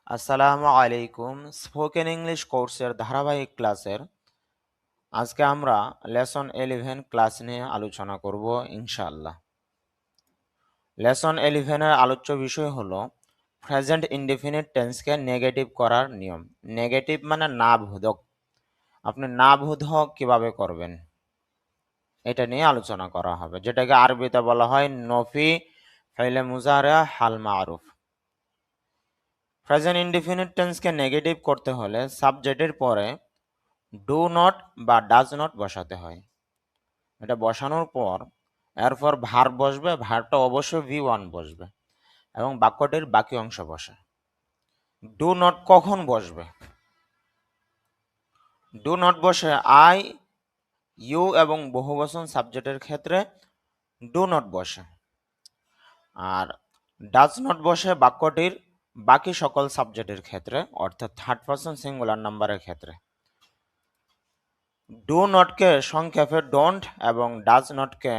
আসসালামু আলাইকুম। Spoken English কোর্সের ধারাবাহিক ক্লাসের আজকে আমরা লেসন 11 ক্লাস নিয়ে আলোচনা করব ইনশাআল্লাহ। লেসন 11 এর আলোচ্য বিষয় হলো প্রেজেন্ট ইনডেফিনিট টেন্সকে নেগেটিভ করার নিয়ম। নেগেটিভ মানে না বোধক। আপনি না বোধক কিভাবে করবেন এটা নিয়ে আলোচনা করা হবে, যেটাকে আরবিতে বলা হয় নফি, ফাইলে মুজারা, হাল মারুফ। প্রেজেন্ট ইনডেফিনিট টেন্সকে নেগেটিভ করতে হলে সাবজেক্টের পরে ডু নট বা ডাজ নট বসাতে হয়। এটা বসানোর পর এরপর ভার্ব বসবে, ভার্বটা অবশ্যই V1 বসবে এবং বাক্যটির বাকি অংশ বসে। ডু নট কখন বসবে? ডু নট বসে আই, ইউ এবং বহুবচন সাবজেক্টের ক্ষেত্রে ডু নট বসে। আর ডাজ নট বসে বাক্যটির বাকি সকল সাবজেক্টের ক্ষেত্রে, অর্থাৎ থার্ড পারসন সিঙ্গুলার নাম্বারের ক্ষেত্রে। ডু নটকে সংক্ষেপে ডোন্ট এবং ডাজ নটকে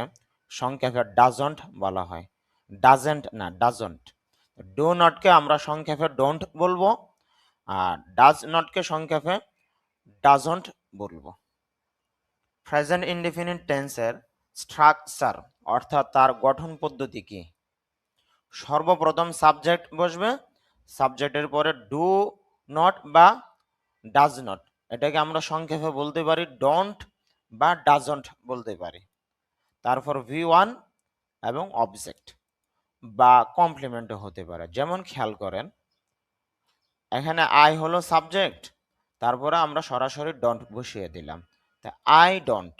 সংক্ষেপে ডাজন্ট বলা হয়। ডাজেন্ট না, ডাজন্ট। ডু নটকে আমরা সংক্ষেপে ডোন্ট বলবো আর ডাজ নটকে সংক্ষেপে ডাজন্ট বলবো। প্রেজেন্ট ইনডেফিনিট টেন্সের স্ট্রাকচার অর্থাৎ তার গঠন পদ্ধতি কি? সর্বপ্রথম সাবজেক্ট বসবে, সাবজেক্টের পরে ডু নট বা ডাজ নট, এটাকে আমরা সংক্ষেপে বলতে পারি ডোন্ট বা ডাজন্ট বলতে পারি। তারপর V1 এবং অবজেক্ট বা কমপ্লিমেন্টও হতে পারে। যেমন খেয়াল করেন, এখানে আই হলো সাবজেক্ট, তারপরে আমরা সরাসরি ডোন্ট বসিয়ে দিলাম, তা আই ডোন্ট,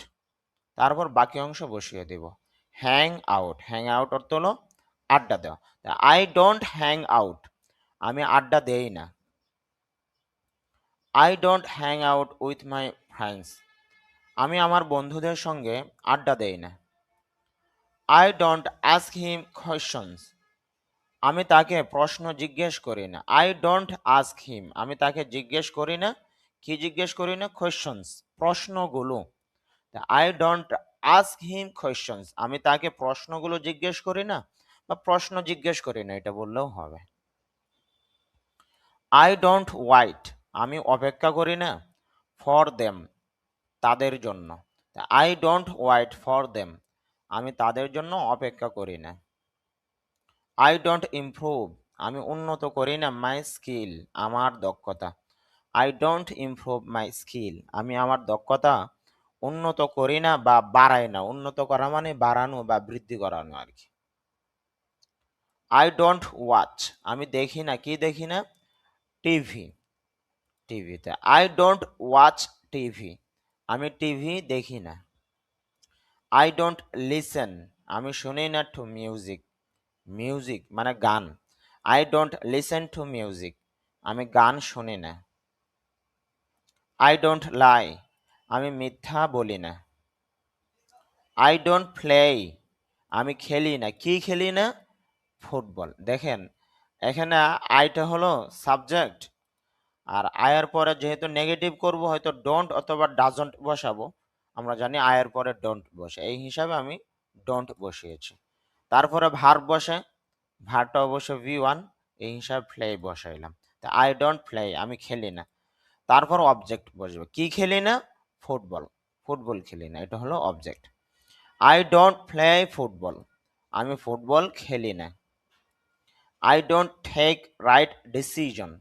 তারপর বাকি অংশ বসিয়ে দেব। হ্যাং আউট, হ্যাং আউট অর্থ হলো আড্ডা দেওয়া, আই ডোন্ট হ্যাং আউট, আমি আড্ডা দেই না। I don't hang out with my friends, আমি আমার বন্ধুদের সঙ্গে আড্ডা দেই না। I don't ask him questions, আমি তাকে প্রশ্ন জিজ্ঞেস করি না। আই ডোন্ট আস্ক হিম, আমি তাকে জিজ্ঞেস করি না। কি জিজ্ঞেস করি না? কোয়েশ্চনস, প্রশ্নগুলো। I don't ask him questions, আমি তাকে প্রশ্নগুলো জিজ্ঞেস করি না বা প্রশ্ন জিজ্ঞেস করি না, এটা বললেও হবে। আই ডোন্ট ওয়াইট, আমি অপেক্ষা করি না। ফর দেম, তাদের জন্য। I don't wait for them, আমি তাদের জন্য অপেক্ষা করি না। আই ডোন্ট ইমপ্রুভ, আমি উন্নত করি না মাই স্কিল, আমার দক্ষতা। I don't improve my skill, আমি আমার দক্ষতা উন্নত করি না বা বাড়াই না। উন্নত করা মানে বাড়ানো বা বৃদ্ধি করানো আর কি। আই ডোন্ট ওয়াচ, আমি দেখি না। কি দেখি না? টিভি, টিভিতে। আই ডোন্ট ওয়াচ টিভি, আমি টিভি দেখি না। আই ডোন্ট লিসেন, আমি শুনি না টু মিউজিক, মিউজিক মানে গান। I don't listen to music, আমি গান শুনি না। আই ডোন্ট লাই, আমি মিথ্যা বলি না। আই ডোন্ট প্লে, আমি খেলি না। কি খেলি না? ফুটবল। দেখেন এখানে আইটা হলো সাবজেক্ট, আর আয়ের পরে যেহেতু নেগেটিভ করব, হয়তো ডোন্ট অথবা ডাজন্ট বসাবো। আমরা জানি আয়ের পরে ডোন্ট বসে, এই হিসাবে আমি ডোন্ট বসিয়েছি। তারপরে ভার্ব বসে, ভার্বটা অবশ্য V1, এই হিসাবে প্লে বসাইলাম। তা আই ডোন্ট প্লে, আমি খেলি না। তারপর অবজেক্ট বসবে। কি খেলি না? ফুটবল, ফুটবল খেলি না, এটা হলো object. I don't play football, আমি ফুটবল খেলি না। I don't take right decision,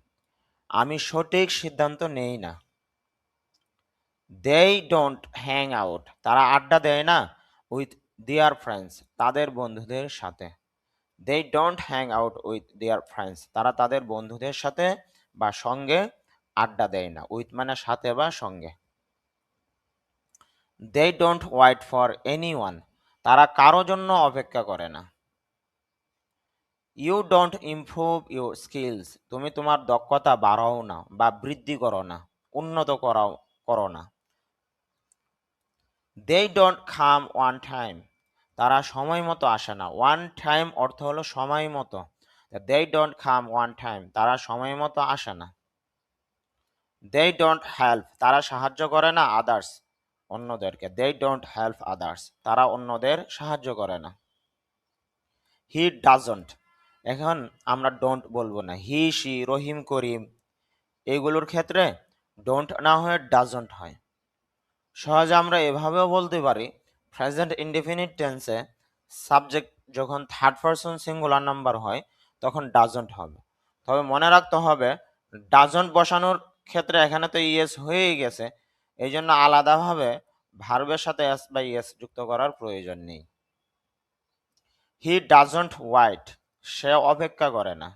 আমি সঠিক সিদ্ধান্ত নেই না। দে ডোন্ট হ্যাং আউট, তারা আড্ডা দেয় না। উইথ দেয়ার ফ্রেন্ডস, তাদের বন্ধুদের সাথে। They don't hang out with their friends, তারা তাদের বন্ধুদের সাথে বা সঙ্গে আড্ডা দেয় না। উইথ মানে সাথে বা সঙ্গে। They don't wait for anyone, তারা কারো জন্য অপেক্ষা করে না। You don't improve your skills, তুমি তোমার দক্ষতা বাড়াও না বা বৃদ্ধি করো না, উন্নত করো না। They don't come on time, তারা সময় মতো আসে না। ওয়ান টাইম অর্থ হলো সময় মতো। They don't come on time, তারা সময় মতো আসে না। দে ডোন্ট হেল্প, তারা সাহায্য করে না। আদার্স, অন্যদেরকে। দে ডোন্ট হেল্প আদার্স, তারা অন্যদের সাহায্য করে না। হি ডাজন্ট, এখন আমরা ডোন্ট বলবো না। হি, শি, রহিম, করিম এগুলোর ক্ষেত্রে ডোন্ট না হয়ে ডাজন্ট হয়। সহজে আমরা এভাবেও বলতে পারি, প্রেজেন্ট ইনডেফিনিট টেন্সে সাবজেক্ট যখন থার্ড পারসন সিঙ্গুলার নাম্বার হয় তখন ডাজন্ট হবে। তবে মনে রাখতে হবে, ডাজন্ট বসানোর ক্ষেত্রে এখানে তো ইয়েস হয়েই গেছে, এই জন্য আলাদাভাবে ভার্বের সাথে এস বা ইয়েস যুক্ত করার প্রয়োজন নেই। হি ডাজন্ট ওয়াইট, সে অপেক্ষা করে না।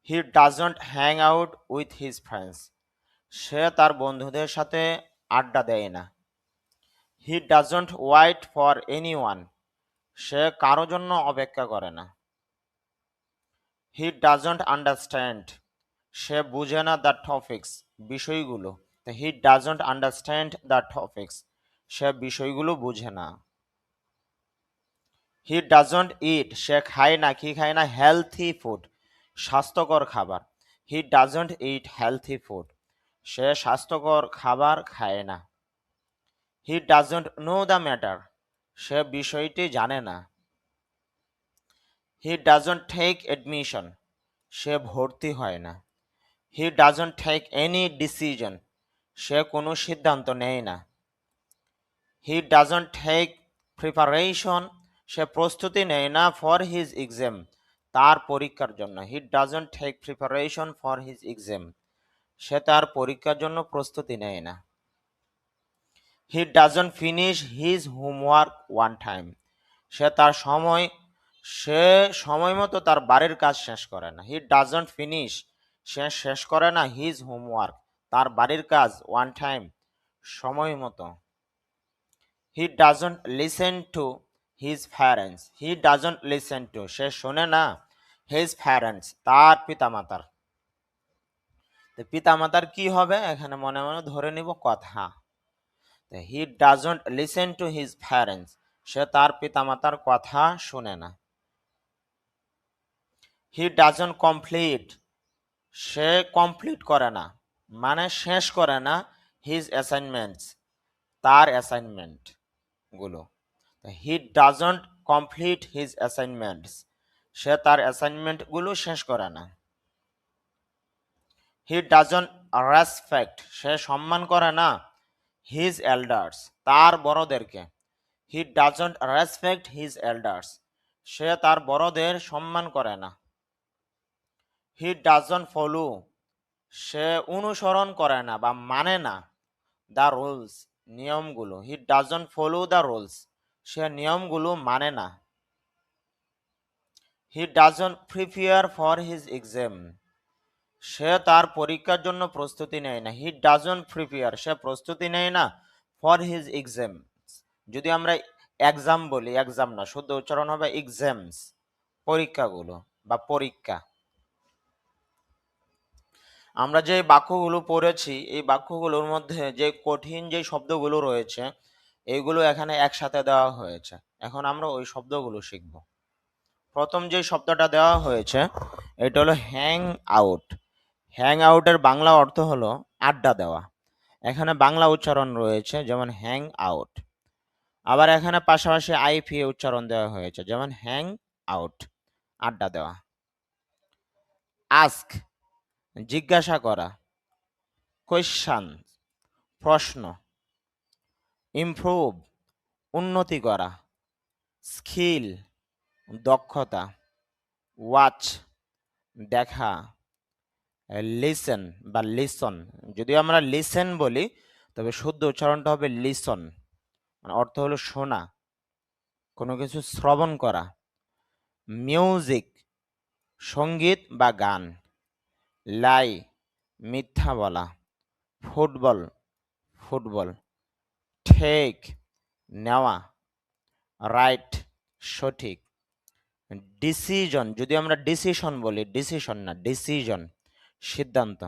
He doesn't hang out with his friends, সে তার বন্ধুদের সাথে আড্ডা দেয় না। He doesn't wait for anyone, সে কারো জন্য অপেক্ষা করে না। হি ডাজন্ট আন্ডারস্ট্যান্ড, সে বুঝে না দ্য টপিক্স, বিষয়গুলো। He doesn't understand the topics, সে বিষয়গুলো বুঝে না। হি ডাজন্ট ইট, সে খায় না, কি খায় না? হেলথি ফুড, স্বাস্থ্যকর খাবার। He doesn't eat healthy food, সে স্বাস্থ্যকর খাবার খায় না। He doesn't know the matter, সে বিষয়টি জানে না। হি ডাজন্ট টেক এডমিশন, সে ভর্তি হয় না। He doesn't take any decision, সে কোনো সিদ্ধান্ত নেয় না। হি ডাজন্ট টেক প্রিপারেশন, সে প্রস্তুতি নেয় না ফর হিজ এক্সাম, তার পরীক্ষার জন্য। He doesn't take preparation for his exam, সে তার পরীক্ষার জন্য প্রস্তুতি নেয় না। He doesn't finish his homework on time, সে সময় মতো তার বাড়ির কাজ শেষ করে না। হি ডাজন্ট ফিনিশ, সে শেষ করে না হিজ হোমওয়ার্ক, তার বাড়ির কাজ ওয়ান টাইম, সময় মতো। He doesn't listen to his parents, he doesn't listen to, সে শোনে না হিজ প্যারেন্টস, তার পিতামাতার। তো পিতামাতার কি হবে এখানে মনে মনে ধরে নিব কথা। He doesn't listen to his parents, সে তার পিতামাতার কথা শুনে না। হি ডাজন্ট কমপ্লিট, সে কমপ্লিট করে না, মানে শেষ করে না হিজ অ্যাসাইনমেন্টস, তার অ্যাসাইনমেন্ট গুলো। He doesn't complete his assignments, সে তার অ্যাসাইনমেন্ট গুলো শেষ করে না। হি ডাজন্ট রেসপেক্ট, সে সম্মান করে না হিজ এল্ডার্স, তার বড়দেরকে। He doesn't respect his elders, সে তার বড়দের সম্মান করে না। হি ডাজন্ট ফলো, সে অনুসরণ করে না বা মানে না দ্য রুলস, নিয়মগুলো। He doesn't follow the rules, সে নিয়মগুলো মানে না। He doesn't prepare for his exam, সে তার পরীক্ষার জন্য প্রস্তুতি নেয় না। হি ডাজন্ট প্রিপেয়ার, সে প্রস্তুতি নেয় না ফর হিজ এক্সাম। যদি আমরা এক্সাম বলি, এক্সাম না, শুদ্ধ উচ্চারণ হবে এক্সামস, পরীক্ষাগুলো বা পরীক্ষা। আমরা যে বাক্যগুলো পড়েছি এই বাক্যগুলোর মধ্যে যে কঠিন যে শব্দগুলো রয়েছে এইগুলো এখানে একসাথে দেওয়া হয়েছে। এখন আমরা ওই শব্দগুলো শিখব। প্রথম যে শব্দটা দেওয়া হয়েছে এটা হলো হ্যাং আউট। হ্যাং আউটের বাংলা অর্থ হলো আড্ডা দেওয়া। এখানে বাংলা উচ্চারণ রয়েছে যেমন হ্যাং আউট, আবার এখানে পাশাপাশি আইপিএ উচ্চারণ দেওয়া হয়েছে যেমন হ্যাং আউট, আড্ডা দেওয়া। আস্ক, জিজ্ঞাসা করা। কোয়েশ্চান, প্রশ্ন। ইমপ্রুভ, উন্নতি করা। স্কিল, দক্ষতা। ওয়াচ, দেখা। লিসেন বা লিসন, যদি আমরা লিসেন বলি তবে শুদ্ধ উচ্চারণটা হবে লিসন, মানে অর্থ হলো শোনা, কোনো কিছু শ্রবণ করা। মিউজিক, সঙ্গীত বা গান। লাই, মিথ্যা বলা। Football, football. ঠেক, নেওয়া। রাইট, সঠিক। ডিসিশন, যদি আমরা ডিসিশন বলি, ডিসিশন না ডিসিশন, সিদ্ধান্ত।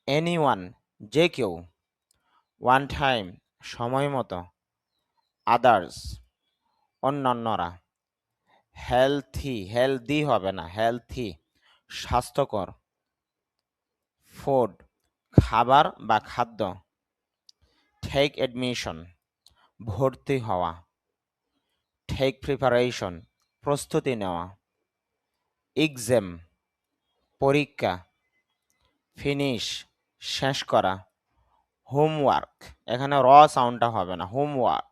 এনিওয়ান, যে কেউ। ওয়ান টাইম, সময় মতো। আদার্স, অন্যান্যরা। হেলথি, হেলদি হবে না, হেলথি, স্বাস্থ্যকর। ফুড, খাবার বা খাদ্য। টেক এডমিশন, ভর্তি হওয়া। টেক প্রিপারেশন, প্রস্তুতি নেওয়া। এক্সাম পরীক্ষা, ফিনিশ শেষ করা, হোমওয়ার্ক এখানে র সাউন্ডটা হবে না, হোমওয়ার্ক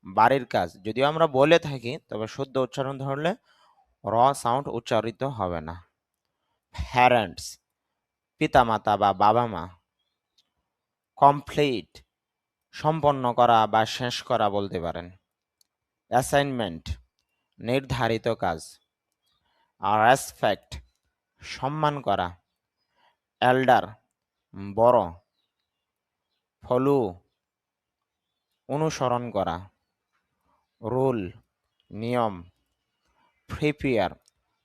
বাড়ির কাজ। যদিও আমরা বলে থাকি তবে শুদ্ধ উচ্চারণ ধরলে র সাউন্ড উচ্চারিত হবে না। প্যারেন্টস পিতামাতা বা বাবা মা। কমপ্লিট সম্পন্ন করা বা শেষ করা বলতে পারেন। অ্যাসাইনমেন্ট নির্ধারিত কাজ। আর রেসপেক্ট সম্মান করা। এল্ডার বড়। ফলো অনুসরণ করা। রুল নিয়ম। প্রিপেয়ার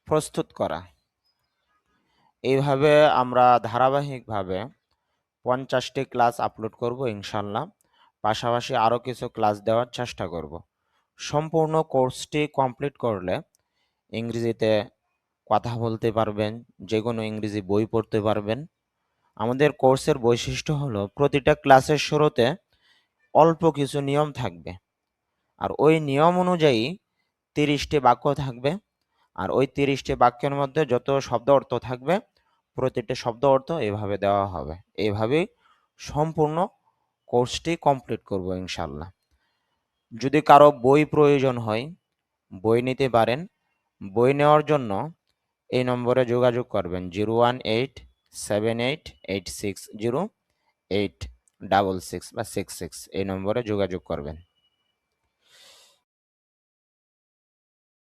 প্রস্তুত করা। এইভাবে আমরা ধারাবাহিকভাবে 50টি ক্লাস আপলোড করব ইনশাল্লাহ। পাশাপাশি আরও কিছু ক্লাস দেওয়ার চেষ্টা করব। সম্পূর্ণ কোর্সটি কমপ্লিট করলে ইংরেজিতে কথা বলতে পারবেন, যে কোনো ইংরেজি বই পড়তে পারবেন। আমাদের কোর্সের বৈশিষ্ট্য হলো প্রতিটা ক্লাসের শুরুতে অল্প কিছু নিয়ম থাকবে, আর ওই নিয়ম অনুযায়ী 30টি বাক্য থাকবে। আর ওই 30টি বাক্যের মধ্যে যত শব্দ অর্থ থাকবে প্রতিটা শব্দ অর্থ এভাবে দেওয়া হবে। এইভাবেই সম্পূর্ণ কোর্সটি কমপ্লিট করব ইনশাল্লাহ। যদি কারো বই প্রয়োজন হয় বই নিতে পারেন। বই নেওয়ার জন্য এই নম্বরে যোগাযোগ করবেন 01878860866 বা 66, এই নম্বরে যোগাযোগ করবেন।